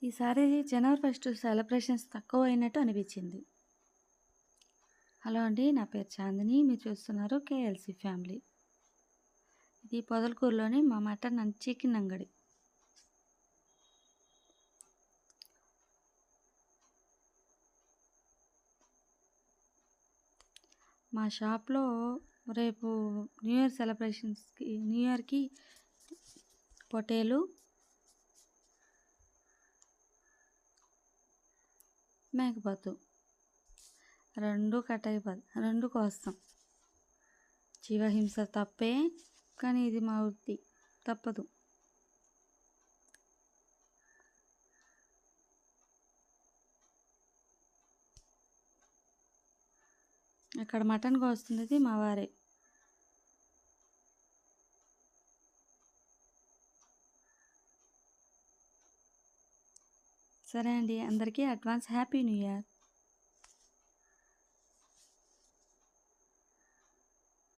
ఈసారి జనవరి first celebrations తక్కువైనట్టు అనిపించింది. Hello అండి. నా పేరు చాందిని. మీరు చూస్తున్నారు కేఎల్సీ ఫ్యామిలీ. ఇది పొదలకూరులోని మా మటన్ అండ్ చికెన్ అంగడి. మా షాప్లో రేపు న్యూ ఇయర్ సెలబ్రేషన్స్కి న్యూ ఇయర్కి పొటేలు, మేకపోతు రెండు కోస్తాం. జీవహింస తప్పే, కానీ ఇది మా వృత్తి, తప్పదు. అక్కడ మటన్ కోస్తున్నది మా వారే. సరే అండి, అందరికీ అడ్వాన్స్ హ్యాపీ న్యూ ఇయర్.